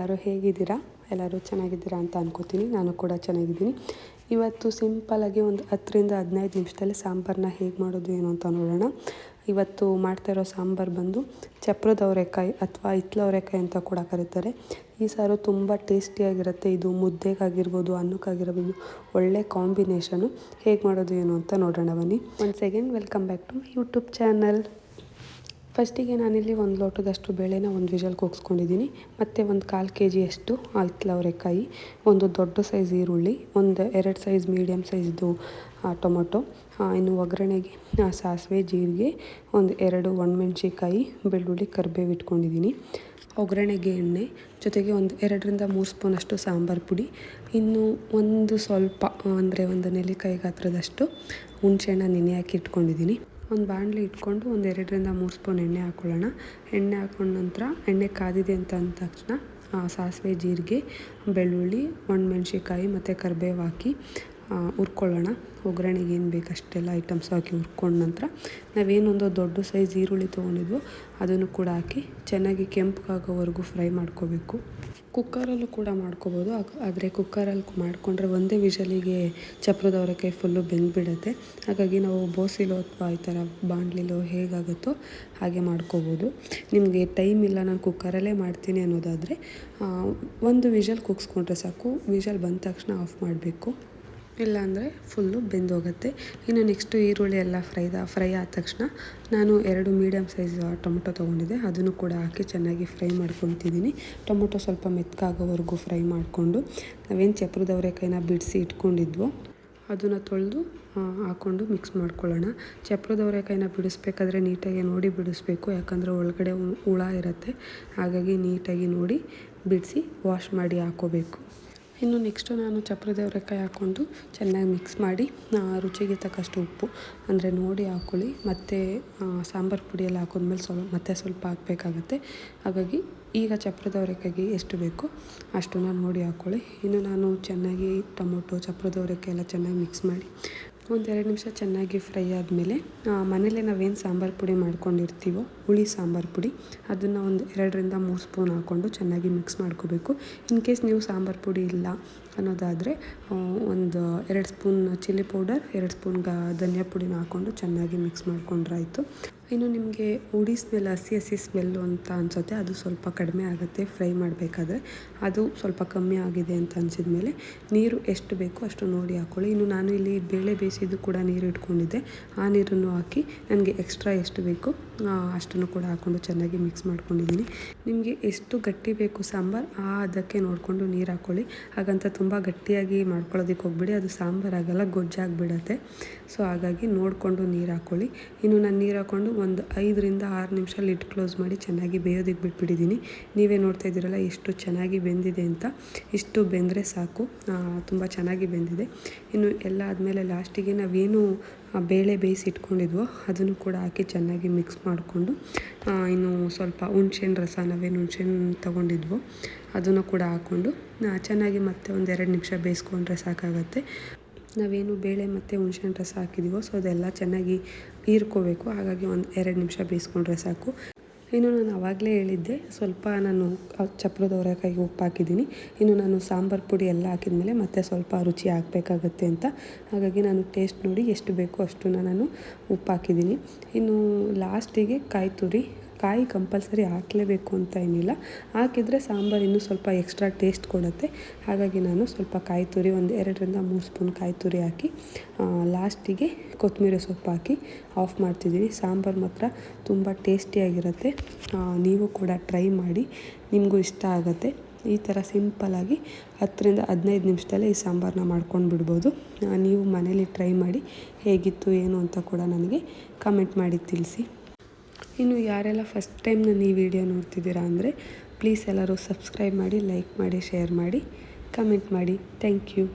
ಎಲ್ಲರೂ ಹೇಗಿದ್ದೀರಾ? ಎಲ್ಲರೂ ಚೆನ್ನಾಗಿದ್ದೀರಾ ಅಂತ ಅನ್ಕೋತೀನಿ. ನಾನು ಕೂಡ ಚೆನ್ನಾಗಿದ್ದೀನಿ. ಇವತ್ತು ಸಿಂಪಲ್ಲಾಗಿ ಒಂದು 10ರಿಂದ 15 ನಿಮಿಷದಲ್ಲಿ ಸಾಂಬಾರನ್ನ ಹೇಗೆ ಮಾಡೋದು ಏನು ಅಂತ ನೋಡೋಣ. ಇವತ್ತು ಮಾಡ್ತಾ ಇರೋ ಸಾಂಬಾರು ಬಂದು ಚಪ್ರದ ಅವರೆಕಾಯಿ ಅಥವಾ ಹಿತ್ಲ ಅವರೆಕಾಯಿ ಅಂತ ಕೂಡ ಕರೀತಾರೆ. ಈ ಸಾರು ತುಂಬ ಟೇಸ್ಟಿಯಾಗಿರುತ್ತೆ. ಇದು ಮುದ್ದೆಗಾಗಿರ್ಬೋದು, ಅನ್ನಕ್ಕಾಗಿರ್ಬೋದು ಒಳ್ಳೆ ಕಾಂಬಿನೇಷನು. ಹೇಗೆ ಮಾಡೋದು ಏನು ಅಂತ ನೋಡೋಣ ಬನ್ನಿ. Once again welcome back to my YouTube channel. ಫಸ್ಟಿಗೆ ನಾನಿಲ್ಲಿ 1 ಲೋಟದಷ್ಟು ಬೇಳೆನ ಒಂದು ವಿಷಲ್ ಕೂಗಿಸ್ಕೊಂಡಿದ್ದೀನಿ. ಮತ್ತು ಒಂದು 1/4 kg ಹಿತ್ಲ ಅವರೆಕಾಯಿ, ಒಂದು ದೊಡ್ಡ ಸೈಜ್ ಈರುಳ್ಳಿ, ಒಂದು 2 ಸೈಜ್ ಮೀಡಿಯಮ್ ಸೈಜ್ದು ಟೊಮೊಟೊ, ಇನ್ನು ಒಗ್ಗರಣೆಗೆ ಸಾಸಿವೆ, ಜೀರಿಗೆ, ಒಂದು 2 ಒಣಮೆಣ್ಸಿಕಾಯಿ, ಬೆಳ್ಳುಳ್ಳಿ, ಕರಿಬೇವು ಇಟ್ಕೊಂಡಿದ್ದೀನಿ. ಒಗ್ಗರಣೆಗೆ ಎಣ್ಣೆ, ಜೊತೆಗೆ ಒಂದು 2ರಿಂದ 3 ಸ್ಪೂನಷ್ಟು ಸಾಂಬಾರು ಪುಡಿ, ಇನ್ನು ಒಂದು ಸ್ವಲ್ಪ ಅಂದರೆ ಒಂದು ನೆಲ್ಲಿಕಾಯಿ ಗಾತ್ರದಷ್ಟು ಹುಣಸೆಹಣ್ಣ ನೆನೆ ಹಾಕಿ ಇಟ್ಕೊಂಡಿದ್ದೀನಿ. ಒಂದು ಬಾಣಲಿ ಇಟ್ಕೊಂಡು ಒಂದು 2ರಿಂದ 3 ಸ್ಪೂನ್ ಎಣ್ಣೆ ಹಾಕ್ಕೊಳ್ಳೋಣ. ಎಣ್ಣೆ ಹಾಕೊಂಡ ನಂತರ ಎಣ್ಣೆ ಕಾದಿದೆ ಅಂತ ಅಂದ ತಕ್ಷಣ ಸಾಸಿವೆ, ಜೀರಿಗೆ, ಬೆಳ್ಳುಳ್ಳಿ, ಒಣಮೆಣ್ಸಿಕಾಯಿ ಮತ್ತು ಕರಿಬೇವು ಹಾಕಿ ಹುರ್ಕೊಳ್ಳೋಣ. ಒಗ್ಗರಣೆಗೆ ಏನು ಬೇಕು ಅಷ್ಟೆಲ್ಲ ಐಟಮ್ಸ್ ಹಾಕಿ ಹುರ್ಕೊಂಡ ನಂತರ ನಾವೇನೊಂದು ದೊಡ್ಡ ಸೈಜ್ ಈರುಳ್ಳಿ ತೊಗೊಂಡಿದ್ವು ಅದನ್ನು ಕೂಡ ಹಾಕಿ ಚೆನ್ನಾಗಿ ಕೆಂಪಗಾಗೋವರೆಗೂ ಫ್ರೈ ಮಾಡ್ಕೋಬೇಕು. ಕುಕ್ಕರಲ್ಲೂ ಕೂಡ ಮಾಡ್ಕೋಬೋದು, ಆದರೆ ಕುಕ್ಕರಲ್ಲಿ ಮಾಡಿಕೊಂಡ್ರೆ ಒಂದೇ ವಿಷಲಿಗೆ ಚಪ್ರದ ಅವರೆಕಾಯಿ ಫುಲ್ಲು ಬೆಂದ್ಬಿಡುತ್ತೆ. ಹಾಗಾಗಿ ನಾವು ಬೋಸಿಲೋ ಅಥವಾ ಈ ಥರ ಬಾಣಲಿಲೋ ಹೇಗಾಗುತ್ತೋ ಹಾಗೆ ಮಾಡ್ಕೋಬೋದು. ನಿಮಗೆ ಟೈಮ್ ಇಲ್ಲ ನಾನು ಕುಕ್ಕರಲ್ಲೇ ಮಾಡ್ತೀನಿ ಅನ್ನೋದಾದರೆ ಒಂದು ವಿಷಲ್ ಕೂಗಿಸ್ಕೊಂಡ್ರೆ ಸಾಕು. ವಿಷಲ್ ಬಂದ ತಕ್ಷಣ ಆಫ್ ಮಾಡಬೇಕು, ಇಲ್ಲಾಂದರೆ ಫುಲ್ಲು ಬೆಂದೋಗುತ್ತೆ. ಇನ್ನು ನೆಕ್ಸ್ಟು ಈರುಳ್ಳಿ ಎಲ್ಲ ಫ್ರೈ ಆದ ತಕ್ಷಣ ನಾನು 2 ಮೀಡಿಯಮ್ ಸೈಜ್ ಟೊಮೊಟೊ ತೊಗೊಂಡಿದ್ದೆ, ಅದನ್ನು ಕೂಡ ಹಾಕಿ ಚೆನ್ನಾಗಿ ಫ್ರೈ ಮಾಡ್ಕೊತಿದ್ದೀನಿ. ಟೊಮೊಟೊ ಸ್ವಲ್ಪ ಮೆತ್ತಗಾಗೋವರೆಗೂ ಫ್ರೈ ಮಾಡಿಕೊಂಡು ನಾವೇನು ಚಪ್ರದ ಅವರೆಕಾಯಿನ ಬಿಡಿಸಿ ಇಟ್ಕೊಂಡಿದ್ವೋ ಅದನ್ನು ತೊಳೆದು ಹಾಕ್ಕೊಂಡು ಮಿಕ್ಸ್ ಮಾಡ್ಕೊಳ್ಳೋಣ. ಚಪ್ರದ ಅವರೆಕಾಯಿನ ಬಿಡಿಸ್ಬೇಕಾದ್ರೆ ನೀಟಾಗಿ ನೋಡಿ ಬಿಡಿಸ್ಬೇಕು, ಯಾಕಂದರೆ ಒಳಗಡೆ ಹುಳ ಇರುತ್ತೆ. ಹಾಗಾಗಿ ನೀಟಾಗಿ ನೋಡಿ ಬಿಡಿಸಿ ವಾಶ್ ಮಾಡಿ ಹಾಕ್ಕೋಬೇಕು. ಇನ್ನು ನೆಕ್ಸ್ಟು ನಾನು ಚಪ್ರದ ಅವರೆಕಾಯಿ ಹಾಕ್ಕೊಂಡು ಚೆನ್ನಾಗಿ ಮಿಕ್ಸ್ ಮಾಡಿ ರುಚಿಗೆ ತಕ್ಕಷ್ಟು ಉಪ್ಪು ಅಂದರೆ ನೋಡಿ ಹಾಕ್ಕೊಳ್ಳಿ. ಮತ್ತು ಸಾಂಬಾರು ಪುಡಿಯೆಲ್ಲ ಹಾಕಿದ್ಮೇಲೆ ಮತ್ತೆ ಸ್ವಲ್ಪ ಹಾಕಬೇಕಾಗತ್ತೆ. ಹಾಗಾಗಿ ಈಗ ಚಪ್ರದ ಅವರೆಕಾಯಿಗೆ ಎಷ್ಟು ಬೇಕೋ ಅಷ್ಟನ್ನು ನೋಡಿ ಹಾಕ್ಕೊಳ್ಳಿ. ಇನ್ನು ನಾನು ಚೆನ್ನಾಗಿ ಟೊಮೊಟೊ, ಚಪ್ರದ ಅವರೆಕಾಯಿ ಎಲ್ಲ ಚೆನ್ನಾಗಿ ಮಿಕ್ಸ್ ಮಾಡಿ ಒಂದು 2 ನಿಮಿಷ ಚೆನ್ನಾಗಿ ಫ್ರೈ ಆದಮೇಲೆ ಮನೇಲೆ ನಾವೇನು ಸಾಂಬಾರು ಪುಡಿ ಮಾಡ್ಕೊಂಡಿರ್ತೀವೋ ಹುಳಿ ಸಾಂಬಾರು ಪುಡಿ ಅದನ್ನು ಒಂದು 2ರಿಂದ 3 ಸ್ಪೂನ್ ಹಾಕ್ಕೊಂಡು ಚೆನ್ನಾಗಿ ಮಿಕ್ಸ್ ಮಾಡ್ಕೋಬೇಕು. ಇನ್ ಕೇಸ್ ನೀವು ಸಾಂಬಾರು ಪುಡಿ ಇಲ್ಲ ಅನ್ನೋದಾದರೆ ಒಂದು 2 ಸ್ಪೂನ್ ಚಿಲ್ಲಿ ಪೌಡರ್, 2 ಸ್ಪೂನ್ ಧನಿಯಾ ಪುಡಿನ ಹಾಕ್ಕೊಂಡು ಚೆನ್ನಾಗಿ ಮಿಕ್ಸ್ ಮಾಡ್ಕೊಂಡ್ರಾಯಿತು. ಇನ್ನು ನಿಮಗೆ ಹುಡಿ ಸ್ಮೆಲ್, ಹಸಿ ಸ್ಮೆಲ್ಲು ಅಂತ ಅನಿಸುತ್ತೆ, ಅದು ಸ್ವಲ್ಪ ಕಡಿಮೆ ಆಗುತ್ತೆ ಫ್ರೈ ಮಾಡಬೇಕಾದ್ರೆ. ಅದು ಸ್ವಲ್ಪ ಕಮ್ಮಿ ಆಗಿದೆ ಅಂತ ಅನಿಸಿದ ಮೇಲೆ ನೀರು ಎಷ್ಟು ಬೇಕೋ ಅಷ್ಟು ನೋಡಿ ಹಾಕ್ಕೊಳ್ಳಿ. ಇನ್ನು ನಾನು ಇಲ್ಲಿ ಬೇಳೆ ಬೇಯಿಸಿದ್ದು ಕೂಡ ನೀರು ಇಟ್ಕೊಂಡಿದ್ದೆ, ಆ ನೀರನ್ನು ಹಾಕಿ ನನಗೆ ಎಕ್ಸ್ಟ್ರಾ ಎಷ್ಟು ಬೇಕು ಅಷ್ಟನ್ನು ಕೂಡ ಹಾಕ್ಕೊಂಡು ಚೆನ್ನಾಗಿ ಮಿಕ್ಸ್ ಮಾಡ್ಕೊಂಡಿದ್ದೀನಿ. ನಿಮಗೆ ಎಷ್ಟು ಗಟ್ಟಿ ಬೇಕು ಸಾಂಬಾರು ಅದಕ್ಕೆ ನೋಡಿಕೊಂಡು ನೀರು ಹಾಕ್ಕೊಳ್ಳಿ. ಹಾಗಂತ ತುಂಬ ಗಟ್ಟಿಯಾಗಿ ಮಾಡ್ಕೊಳ್ಳೋದಕ್ಕೆ ಹೋಗ್ಬಿಡಿ, ಅದು ಸಾಂಬಾರು ಆಗೋಲ್ಲ, ಗೊಜ್ಜಾಗಿಬಿಡತ್ತೆ. ಸೊ ಹಾಗಾಗಿ ನೋಡಿಕೊಂಡು ನೀರು ಹಾಕ್ಕೊಳ್ಳಿ. ಇನ್ನು ನಾನು ನೀರು ಹಾಕ್ಕೊಂಡು ಒಂದು 5ರಿಂದ 6 ನಿಮಿಷ ಲಿಡ್ ಕ್ಲೋಸ್ ಮಾಡಿ ಚೆನ್ನಾಗಿ ಬೇಯೋದಕ್ಕೆ ಬಿಟ್ಬಿಟ್ಟಿದ್ದೀನಿ. ನೀವೇ ನೋಡ್ತಾ ಇದ್ದೀರಲ್ಲ ಎಷ್ಟು ಚೆನ್ನಾಗಿ ಬೆಂದಿದೆ ಅಂತ. ಇಷ್ಟು ಬೆಂದರೆ ಸಾಕು, ತುಂಬ ಚೆನ್ನಾಗಿ ಬೆಂದಿದೆ. ಇನ್ನು ಎಲ್ಲ ಆದಮೇಲೆ ಲಾಸ್ಟಿಗೆ ನಾವೇನು ಬೇಳೆ ಬೇಯಿಸಿ ಇಟ್ಕೊಂಡಿದ್ವೋ ಅದನ್ನು ಕೂಡ ಹಾಕಿ ಚೆನ್ನಾಗಿ ಮಿಕ್ಸ್ ಮಾಡಿಕೊಂಡು ಇನ್ನು ಸ್ವಲ್ಪ ಹುಣ್ಸೆಹಣ್ಣು ರಸ, ನಾವೇನು ಹುಣ್ಸೆಹಣ್ಣು ತೊಗೊಂಡಿದ್ವೋ ಅದನ್ನು ಕೂಡ ಹಾಕ್ಕೊಂಡು ಚೆನ್ನಾಗಿ ಮತ್ತೆ ಒಂದು 2 ನಿಮಿಷ ಬೇಯಿಸ್ಕೊಂಡ್ರೆ ಸಾಕಾಗತ್ತೆ. ನಾವೇನು ಬೇಳೆ ಮತ್ತು ಹುಣ್ಸೆಹಣ್ಣು ರಸ ಹಾಕಿದ್ದೀವೋ ಸೊ ಅದೆಲ್ಲ ಚೆನ್ನಾಗಿ ಹೀರ್ಕೋಬೇಕು. ಹಾಗಾಗಿ ಒಂದು 2 ನಿಮಿಷ ಬೇಯಿಸ್ಕೊಂಡ್ರೆ ಸಾಕು. ಇನ್ನು ನಾನು ಆವಾಗಲೇ ಹೇಳಿದ್ದೆ ಸ್ವಲ್ಪ ನಾನು ಚಪ್ರದ ಅವರೆಕಾಯಿಗೆ ಉಪ್ಪು ಹಾಕಿದ್ದೀನಿ. ಇನ್ನು ನಾನು ಸಾಂಬಾರು ಪುಡಿ ಎಲ್ಲ ಹಾಕಿದ್ಮೇಲೆ ಮತ್ತೆ ಸ್ವಲ್ಪ ರುಚಿ ಹಾಕಬೇಕಾಗತ್ತೆ ಅಂತ. ಹಾಗಾಗಿ ನಾನು ಟೇಸ್ಟ್ ನೋಡಿ ಎಷ್ಟು ಬೇಕೋ ಅಷ್ಟನ್ನು ನಾನು ಉಪ್ಪು ಹಾಕಿದ್ದೀನಿ. ಇನ್ನು ಲಾಸ್ಟಿಗೆ ಕಾಯಿ ಕಂಪಲ್ಸರಿ ಹಾಕಲೇಬೇಕು ಅಂತ ಏನಿಲ್ಲ, ಹಾಕಿದರೆ ಸಾಂಬಾರು ಇನ್ನೂ ಸ್ವಲ್ಪ ಎಕ್ಸ್ಟ್ರಾ ಟೇಸ್ಟ್ ಕೊಡುತ್ತೆ. ಹಾಗಾಗಿ ನಾನು ಸ್ವಲ್ಪ ಕಾಯಿ ತುರಿ, ಒಂದು 2ರಿಂದ 3 ಸ್ಪೂನ್ ಕಾಯಿ ತುರಿ ಹಾಕಿ ಲಾಸ್ಟಿಗೆ ಕೊತ್ತಂಬರಿ ಸೊಪ್ಪು ಹಾಕಿ ಆಫ್ ಮಾಡ್ತಿದ್ದೀನಿ. ಸಾಂಬಾರು ಮಾತ್ರ ತುಂಬ ಟೇಸ್ಟಿಯಾಗಿರುತ್ತೆ. ನೀವು ಕೂಡ ಟ್ರೈ ಮಾಡಿ, ನಿಮಗೂ ಇಷ್ಟ ಆಗುತ್ತೆ. ಈ ಥರ ಸಿಂಪಲ್ಲಾಗಿ 10ರಿಂದ 15 ನಿಮಿಷದಲ್ಲೇ ಈ ಸಾಂಬಾರನ್ನ ಮಾಡ್ಕೊಂಡು ಬಿಡ್ಬೋದು. ನೀವು ಮನೇಲಿ ಟ್ರೈ ಮಾಡಿ ಹೇಗಿತ್ತು ಏನು ಅಂತ ಕೂಡ ನನಗೆ ಕಮೆಂಟ್ ಮಾಡಿ ತಿಳಿಸಿ. ಇನ್ನು ಯಾರೆಲ್ಲ ಫಸ್ಟ್ ಟೈಮ್ ನಾನು ಈ ವಿಡಿಯೋ ನೋಡ್ತಿದ್ದೀರಾ ಅಂದರೆ ಪ್ಲೀಸ್ ಎಲ್ಲರೂ ಸಬ್ಸ್ಕ್ರೈಬ್ ಮಾಡಿ, ಲೈಕ್ ಮಾಡಿ, ಶೇರ್ ಮಾಡಿ, ಕಮೆಂಟ್ ಮಾಡಿ. Thank you.